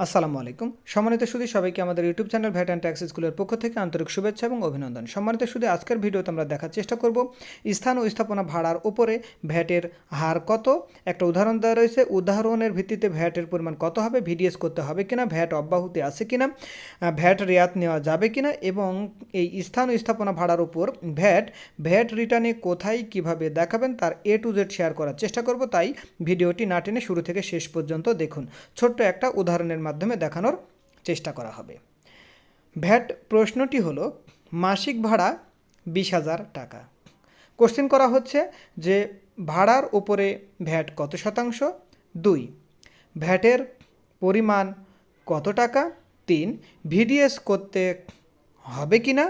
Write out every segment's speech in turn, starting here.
আসসালামু আলাইকুম। সম্মানিত সুধী, সবাইকে আমাদের YouTube channel VAT and tax স্কুলের পক্ষ থেকে আন্তরিক শুভেচ্ছা এবং অভিনন্দন। সম্মানিত সুধী, আজকের ভিডিওতে আমরা দেখার চেষ্টা করব স্থান ও স্থাপনা ভাড়ার উপরে ভ্যাটের হার কত। একটা উদাহরণ দেওয়া রয়েছে, উদাহরণের ভিত্তিতে ভ্যাটের পরিমাণ কত হবে, ভিডিএস করতে হবে কিনা, ভ্যাট অব্যাহতি আছে কিনা, ভ্যাট রেয়াত নেওয়া যাবে কিনা, এবং এই স্থান ও স্থাপনা ভাড়ার উপর ভ্যাট রিটার্নে কোথায় কিভাবে দেখাবেন তার A to Z শেয়ার করার চেষ্টা করব। তাই ভিডিওটি না টেনে শুরু থেকে শেষ পর্যন্ত দেখুন। ছোট্ট একটা উদাহরণের মাধ্যমে দেখানোর চেষ্টা করা হবে। ভ্যাট প্রশ্নটি হলো, মাসিক ভাড়া 20,000 টাকা। কোশ্চেন করা হচ্ছে যে ভাড়ার উপরে ভ্যাট কত শতাংশ, 2 ভ্যাটের পরিমাণ কত টাকা, 3 ভিডিএস করতে হবে কিনা,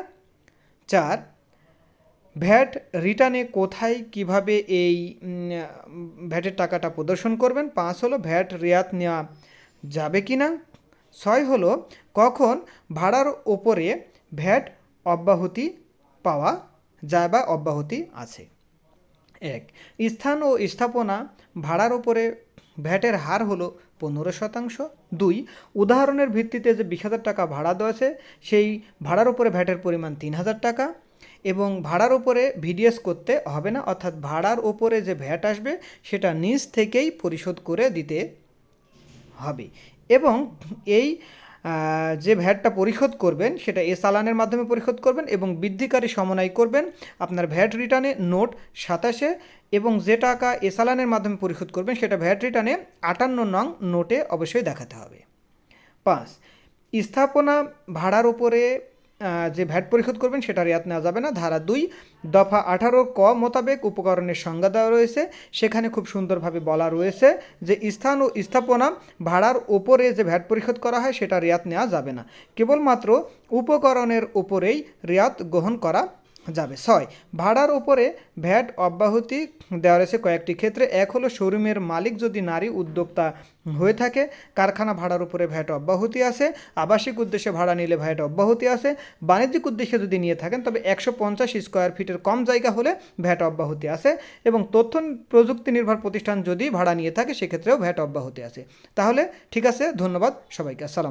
4 ভ্যাট রিটার্নে কোথায় কিভাবে এই ভ্যাটের টাকাটা প্রদর্শন করবেন, 5 হলো ভ্যাট রেয়াত নেওয়া যাবে কিনা, 6 হলো কখন ভাড়ার ওপরে ভ্যাট অব্যাহতি পাওয়া যায় বা অব্যাহতি আছে। 1 স্থান ও স্থাপনা ভাড়ার ওপরে ভ্যাটের হার হলো 15%। 2 উদাহরণের ভিত্তিতে যে 20,000 টাকা ভাড়া দেওয়া আছে সেই ভাড়ার উপরে ভ্যাটের পরিমাণ 3,000 টাকা এবং ভাড়ার ওপরে ভিডিএস করতে হবে না, অর্থাৎ ভাড়ার ওপরে যে ভ্যাট আসবে সেটা নিজ থেকেই পরিশোধ করে দিতে হবে। এবং এই যে ভ্যাটটা পরিশোধ করবেন সেটা চালানের মাধ্যমে পরিশোধ করবেন এবং বৃদ্ধিকারী সমন্বয় করবেন আপনার ভ্যাট রিটার্নে নোট 27 এবং যে টাকা চালানের মাধ্যমে পরিশোধ করবেন সেটা ভ্যাট রিটার্নে 58 নং নোটে অবশ্যই দেখাতে হবে। 5 স্থাপনা ভাড়ার উপরে যে ভ্যাট পরিশোধ করবেন সেটা রেয়াত নেওয়া যাবে না। ধারা 2 দফা 18 ক মোতাবেক উপকরণের সংজ্ঞা দেওয়া রয়েছে, সেখানে খুব সুন্দরভাবে বলা রয়েছে যে স্থান ও স্থাপনা ভাড়ার ওপরে যে ভ্যাট পরিশোধ করা হয় সেটা রেয়াত নেওয়া যাবে না, কেবলমাত্র উপকরণের উপরেই রেয়াত গ্রহণ করা যাবে। 6 ভাড়ার ওপরে ভ্যাট অব্যাহতি দেওয়া রয়েছে কয়েকটি ক্ষেত্রে। 1 হলো শোরুমের মালিক যদি নারী উদ্যোক্তা হয়ে থাকে, কারখানা ভাড়ার উপরে ভ্যাট অব্যাহতি আছে, আবাসিক উদ্দেশ্যে ভাড়া নিলে ভ্যাট অব্যাহতি আছে, বাণিজ্যিক উদ্দেশ্যে যদি নিয়ে থাকেন তবে 150 স্কোয়ার ফিটের কম জায়গা হলে ভ্যাট অব্যাহতি আছে, এবং তথ্য প্রযুক্তি নির্ভর প্রতিষ্ঠান যদি ভাড়া নিয়ে থাকে সেক্ষেত্রেও ভ্যাট অব্যাহতি আছে। তাহলে ঠিক আছে, ধন্যবাদ সবাইকে, আসসালাম।